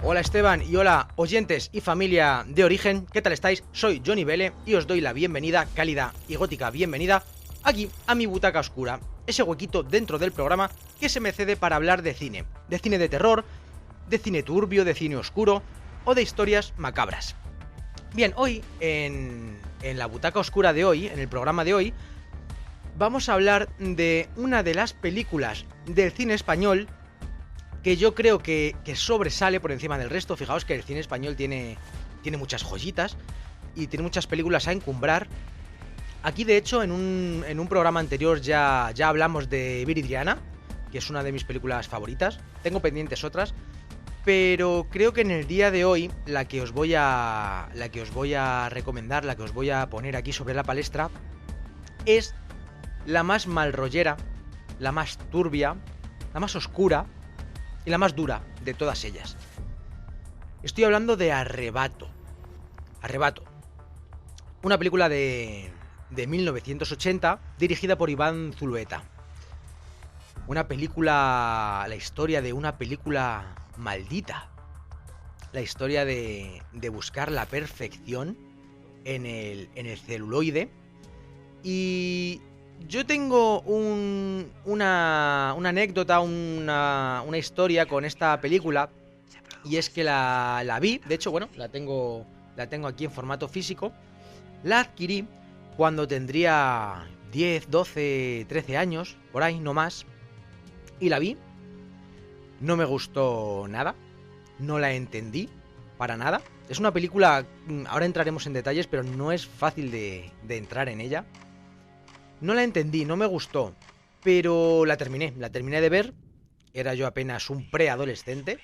Hola Esteban y hola oyentes y familia de Origen, ¿qué tal estáis? Soy Johnny Vele y os doy la bienvenida, cálida y gótica bienvenida, aquí a mi butaca oscura, ese huequito dentro del programa que se me cede para hablar de cine de terror, de cine turbio, de cine oscuro o de historias macabras. Bien, hoy en la butaca oscura de hoy, en el programa de hoy, vamos a hablar de una de las películas del cine español que yo creo que sobresale por encima del resto. Fijaos que el cine español tiene muchas joyitas y tiene muchas películas a encumbrar. Aquí, de hecho, en un programa anterior ya hablamos de Viridiana, que es una de mis películas favoritas. Tengo pendientes otras, pero creo que en el día de hoy la que os voy a recomendar, la que os voy a poner aquí sobre la palestra, es la más malrollera, la más turbia, la más oscura y la más dura de todas ellas. Estoy hablando de Arrebato. Arrebato. Una película de 1980 dirigida por Iván Zulueta. Una película... La historia de una película maldita. La historia de buscar la perfección en el celuloide. Y... yo tengo una anécdota, una historia con esta película. Y es que la vi, de hecho, bueno, la tengo aquí en formato físico. La adquirí cuando tendría 10, 12, 13 años, por ahí, no más. Y la vi. No me gustó nada. No la entendí para nada. Es una película, ahora entraremos en detalles, pero no es fácil de entrar en ella. No la entendí, no me gustó, pero la terminé de ver. Era yo apenas un preadolescente,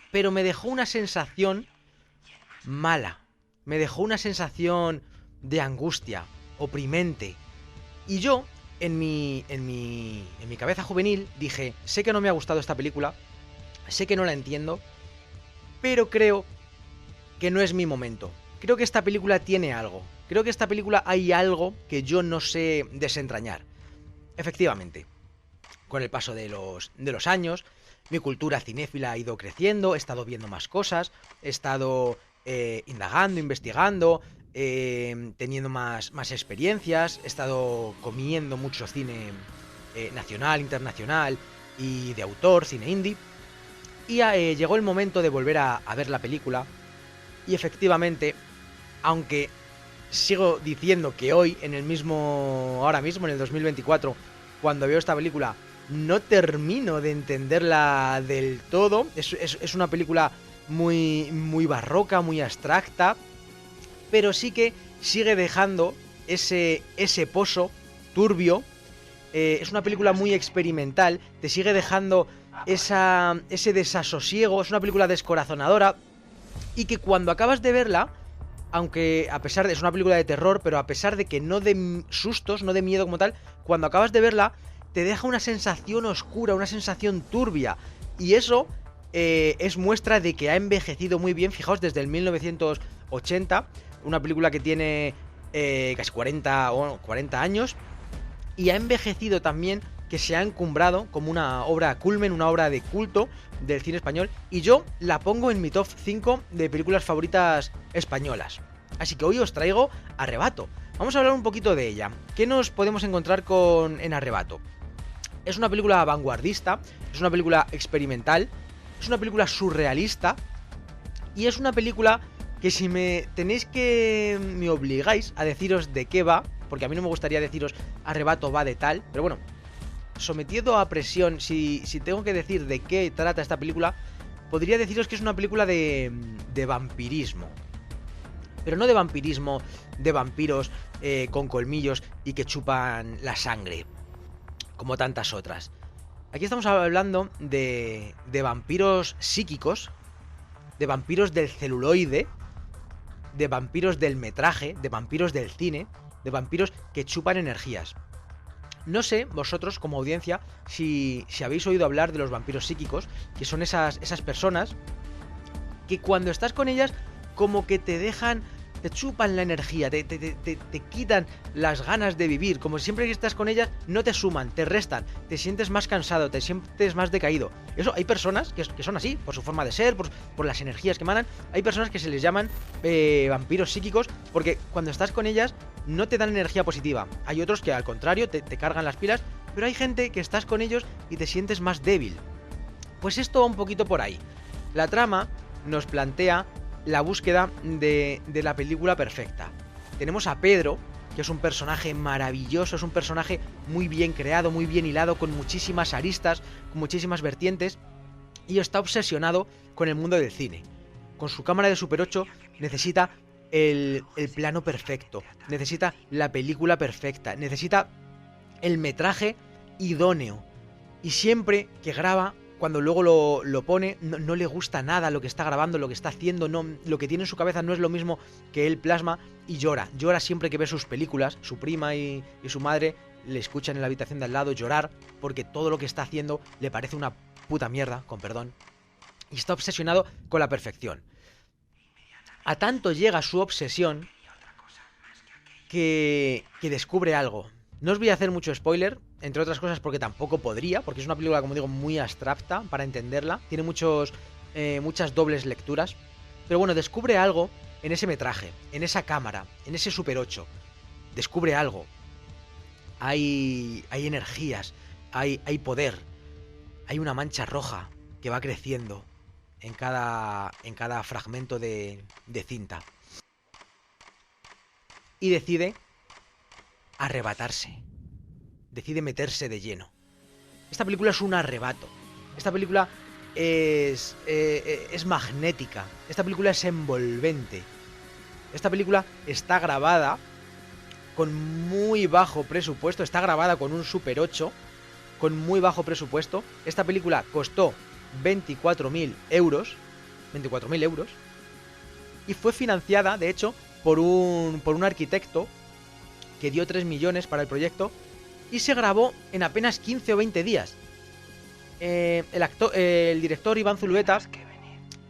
pero me dejó una sensación mala. Me dejó una sensación de angustia, oprimente. Y yo, en mi cabeza juvenil, dije, sé que no me ha gustado esta película, sé que no la entiendo, pero creo que no es mi momento. Creo que esta película tiene algo. Creo que esta película hay algo que yo no sé desentrañar. Efectivamente, con el paso de los años, mi cultura cinéfila ha ido creciendo, he estado viendo más cosas, he estado indagando, investigando, teniendo más experiencias, he estado comiendo mucho cine nacional, internacional y de autor, cine indie. Y llegó el momento de volver a ver la película. Y efectivamente, aunque sigo diciendo que hoy, ahora mismo, en el 2024, cuando veo esta película, no termino de entenderla del todo. Es una película muy, muy barroca, muy abstracta, pero sí que sigue dejando ese pozo turbio. Es una película muy experimental, te sigue dejando ese desasosiego, es una película descorazonadora, y que cuando acabas de verla, aunque a pesar de... es una película de terror, pero a pesar de que no de sustos, no de miedo como tal, cuando acabas de verla, te deja una sensación oscura, una sensación turbia. Y eso es muestra de que ha envejecido muy bien. Fijaos, desde el 1980, una película que tiene casi 40 años, y ha envejecido también, que se ha encumbrado como una obra culmen, una obra de culto del cine español, y yo la pongo en mi top 5 de películas favoritas españolas. Así que hoy os traigo Arrebato. Vamos a hablar un poquito de ella. ¿Qué nos podemos encontrar en Arrebato? Es una película vanguardista, es una película experimental, es una película surrealista, y es una película que si me obligáis a deciros de qué va, porque a mí no me gustaría deciros Arrebato va de tal, pero bueno, sometido a presión, si tengo que decir de qué trata esta película, podría deciros que es una película de vampirismo. Pero no de vampirismo de vampiros con colmillos y que chupan la sangre, como tantas otras. Aquí estamos hablando de vampiros psíquicos, de vampiros del celuloide, de vampiros del metraje, de vampiros del cine, de vampiros que chupan energías. No sé, vosotros como audiencia, si habéis oído hablar de los vampiros psíquicos, que son esas personas que cuando estás con ellas como que te dejan te chupan la energía, te quitan las ganas de vivir. Como siempre que estás con ellas, no te suman, te restan, te sientes más cansado, te sientes más decaído. Eso, hay personas que son así, por su forma de ser, por las energías que emanan. Hay personas que se les llaman vampiros psíquicos, porque cuando estás con ellas no te dan energía positiva. Hay otros que al contrario te cargan las pilas, pero hay gente que estás con ellos y te sientes más débil. Pues esto va un poquito por ahí. La trama nos plantea la búsqueda de la película perfecta. Tenemos a Pedro, que es un personaje maravilloso, es un personaje muy bien creado, muy bien hilado, con muchísimas aristas, con muchísimas vertientes, y está obsesionado con el mundo del cine. Con su cámara de Super 8 necesita el plano perfecto, necesita la película perfecta, necesita el metraje idóneo. Y siempre que graba, cuando luego lo pone, no le gusta nada lo que está grabando, lo que está haciendo, no, lo que tiene en su cabeza no es lo mismo que él plasma, y llora. Llora siempre que ve sus películas. Su prima y su madre le escuchan en la habitación de al lado llorar porque todo lo que está haciendo le parece una puta mierda, con perdón. Y está obsesionado con la perfección. A tanto llega su obsesión que descubre algo. No os voy a hacer mucho spoiler, entre otras cosas porque tampoco podría, porque es una película, como digo, muy abstracta para entenderla. Tiene muchas dobles lecturas. Pero bueno, descubre algo en ese metraje, en esa cámara, en ese Super 8. Descubre algo. Hay energías, hay poder. Hay una mancha roja que va creciendo en cada fragmento de cinta. Y decide arrebatarse. Decide meterse de lleno. Esta película es un arrebato. Esta película es magnética. Esta película es envolvente. Esta película está grabada con muy bajo presupuesto. Está grabada con un Super 8 con muy bajo presupuesto. Esta película costó 24.000 euros. 24.000 euros. Y fue financiada, de hecho, por un arquitecto que dio 3 millones para el proyecto, y se grabó en apenas 15 o 20 días. El director Iván Zulueta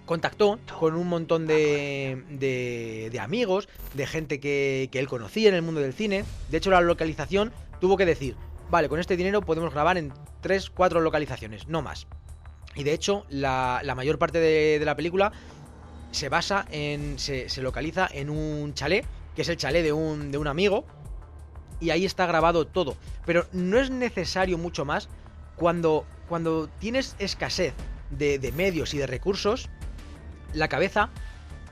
contactó con un montón de amigos, de gente que él conocía en el mundo del cine. De hecho, la localización tuvo que decir: vale, con este dinero podemos grabar en 3-4 localizaciones, no más. Y de hecho, la mayor parte de la película se localiza en un chalet, que es el chalet de un amigo, y ahí está grabado todo. Pero no es necesario mucho más. Cuando tienes escasez de medios y de recursos, la cabeza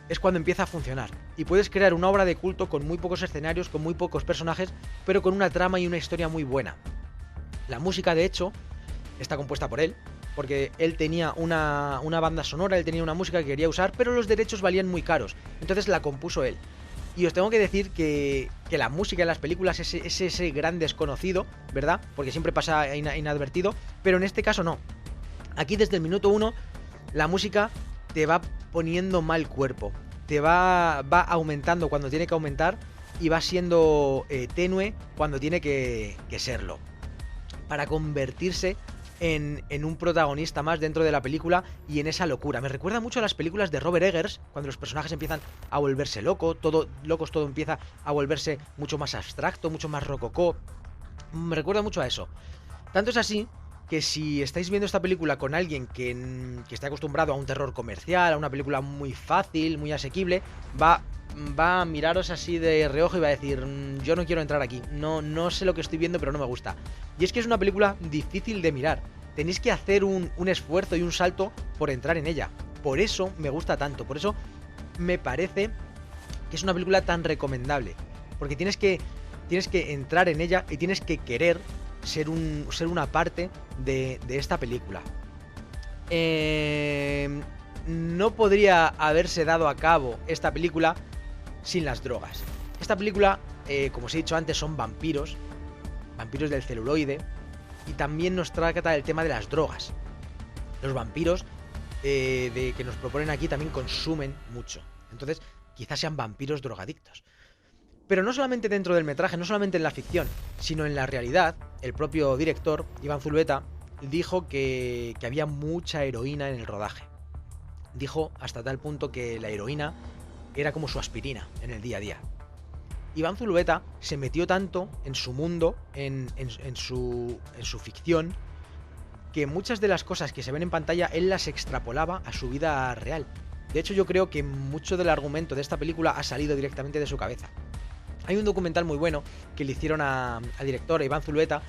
es cuando empieza a funcionar. Y puedes crear una obra de culto con muy pocos escenarios, con muy pocos personajes, pero con una trama y una historia muy buena. La música, de hecho, está compuesta por él, porque él tenía una banda sonora, él tenía una música que quería usar, pero los derechos valían muy caros. Entonces la compuso él. Y os tengo que decir que la música en las películas es ese gran desconocido, ¿verdad? Porque siempre pasa inadvertido, pero en este caso no. Aquí desde el minuto 1 la música te va poniendo mal cuerpo, te va aumentando cuando tiene que aumentar y va siendo tenue cuando tiene que serlo, para convertirse en un protagonista más dentro de la película y en esa locura. Me recuerda mucho a las películas de Robert Eggers, cuando los personajes empiezan a volverse locos, todo empieza a volverse mucho más abstracto, mucho más rococó. Me recuerda mucho a eso. Tanto es así que si estáis viendo esta película con alguien que está acostumbrado a un terror comercial, a una película muy fácil, muy asequible, va a miraros así de reojo y va a decir: yo no quiero entrar aquí, no sé lo que estoy viendo, pero no me gusta. Y es que es una película difícil de mirar. Tenéis que hacer un esfuerzo y un salto por entrar en ella. Por eso me gusta tanto, por eso me parece que es una película tan recomendable. Porque tienes que entrar en ella y tienes que querer ser una parte de esta película. No podría haberse dado a cabo esta película sin las drogas. Esta película, como os he dicho antes, son vampiros del celuloide, y también nos trata del tema de las drogas. Los vampiros que nos proponen aquí también consumen mucho. Entonces, quizás sean vampiros drogadictos. Pero no solamente dentro del metraje, no solamente en la ficción, sino en la realidad. El propio director, Iván Zulueta, dijo que había mucha heroína en el rodaje. Dijo hasta tal punto que la heroína era como su aspirina en el día a día. Iván Zulueta se metió tanto en su mundo, en su ficción, que muchas de las cosas que se ven en pantalla él las extrapolaba a su vida real. De hecho, yo creo que mucho del argumento de esta película ha salido directamente de su cabeza. Hay un documental muy bueno que le hicieron al director, a Iván Zulueta,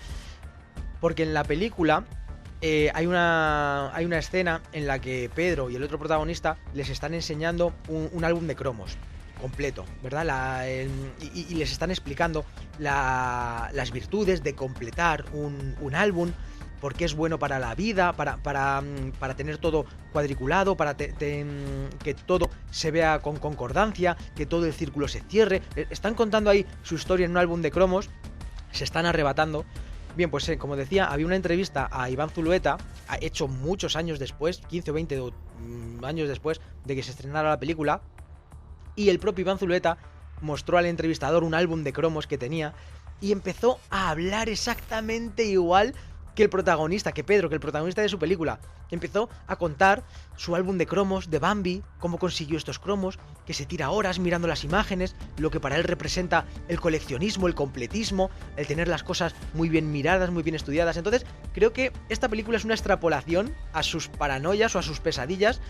porque en la película hay una escena en la que Pedro y el otro protagonista les están enseñando un álbum de cromos completo, ¿verdad? Y les están explicando las virtudes de completar un álbum, porque es bueno para la vida, para tener todo cuadriculado, para que todo se vea con concordancia, que todo el círculo se cierre. Están contando ahí su historia en un álbum de cromos, se están arrebatando. Bien, pues como decía, había una entrevista a Iván Zulueta, hecho muchos años después, 15 o 20 años después de que se estrenara la película, y el propio Iván Zulueta mostró al entrevistador un álbum de cromos que tenía y empezó a hablar exactamente igual que el protagonista, que Pedro, que el protagonista de su película, que empezó a contar su álbum de cromos de Bambi, cómo consiguió estos cromos, que se tira horas mirando las imágenes, lo que para él representa el coleccionismo, el completismo, el tener las cosas muy bien miradas, muy bien estudiadas. Entonces, creo que esta película es una extrapolación a sus paranoias o a sus pesadillas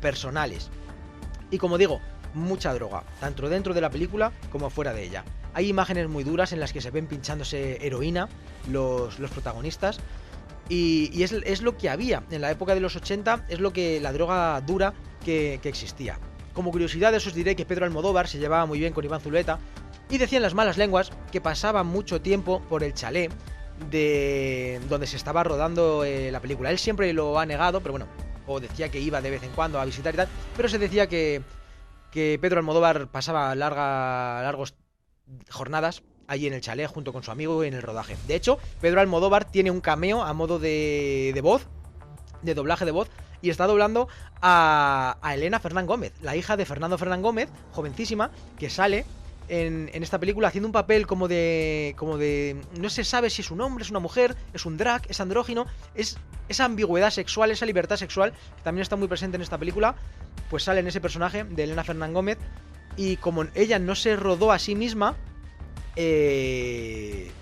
personales. Y como digo, mucha droga, tanto dentro de la película como fuera de ella. Hay imágenes muy duras en las que se ven pinchándose heroína los protagonistas. Y es lo que había en la época de los 80, es lo que la droga dura que existía. Como curiosidad, os diré que Pedro Almodóvar se llevaba muy bien con Iván Zulueta y decían las malas lenguas que pasaba mucho tiempo por el chalet de donde se estaba rodando la película. Él siempre lo ha negado, pero bueno, o decía que iba de vez en cuando a visitar y tal, pero se decía que Pedro Almodóvar pasaba largos jornadas allí en el chalet junto con su amigo en el rodaje. De hecho, Pedro Almodóvar tiene un cameo a modo de voz, de doblaje de voz, y está doblando a Elena Fernán Gómez, la hija de Fernando Fernán Gómez, jovencísima, que sale en esta película haciendo un papel como de no se sabe si es un hombre, es una mujer, es un drag, es andrógino, es esa ambigüedad sexual, esa libertad sexual que también está muy presente en esta película. Pues sale en ese personaje de Elena Fernán Gómez, y como ella no se rodó a sí misma, Pedro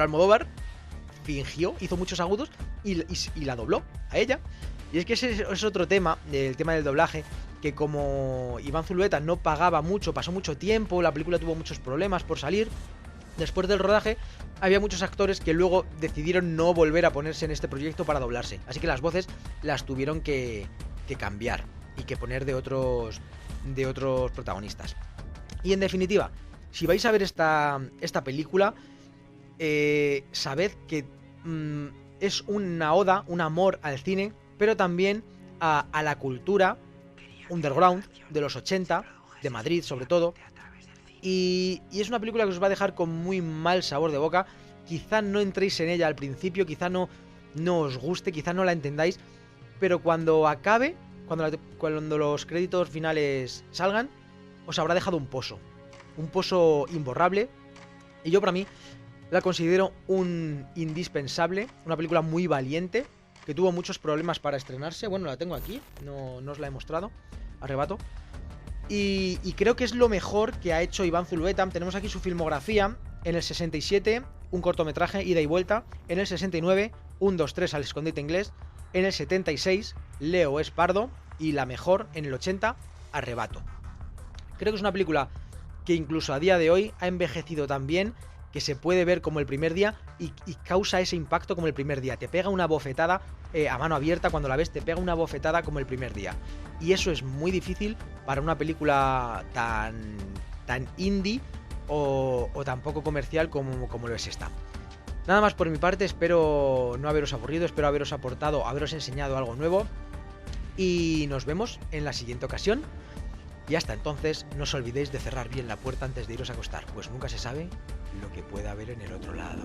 Almodóvar fingió, hizo muchos agudos y la dobló a ella. Y es que ese es otro tema, el tema del doblaje, que como Iván Zulueta no pagaba mucho, pasó mucho tiempo, la película tuvo muchos problemas por salir. Después del rodaje había muchos actores que luego decidieron no volver a ponerse en este proyecto para doblarse, así que las voces las tuvieron que cambiar y que poner de otros protagonistas. Y en definitiva, si vais a ver esta película, sabed que es una oda, un amor al cine, pero también a la cultura underground de los 80, de Madrid sobre todo. Y es una película que os va a dejar con muy mal sabor de boca. Quizá no entréis en ella al principio, quizá no os guste, quizá no la entendáis, pero cuando acabe, cuando los créditos finales salgan, os habrá dejado un pozo imborrable. Y yo, para mí, la considero un indispensable, una película muy valiente, que tuvo muchos problemas para estrenarse. Bueno, la tengo aquí, no os la he mostrado, arrebato. Y creo que es lo mejor que ha hecho Iván Zulueta. Tenemos aquí su filmografía. En el 67, un cortometraje, ida y vuelta. En el 69, 1, 2, 3 al escondite inglés. En el 76, Leo es pardo. Y la mejor, en el 80, Arrebato. Creo que es una película que incluso a día de hoy ha envejecido tan bien que se puede ver como el primer día y causa ese impacto como el primer día. Te pega una bofetada a mano abierta cuando la ves, te pega una bofetada como el primer día. Y eso es muy difícil para una película tan indie o tan poco comercial como lo es esta. Nada más por mi parte, espero no haberos aburrido, espero haberos aportado, haberos enseñado algo nuevo. Y nos vemos en la siguiente ocasión. Y hasta entonces, no os olvidéis de cerrar bien la puerta antes de iros a acostar, pues nunca se sabe lo que pueda haber en el otro lado.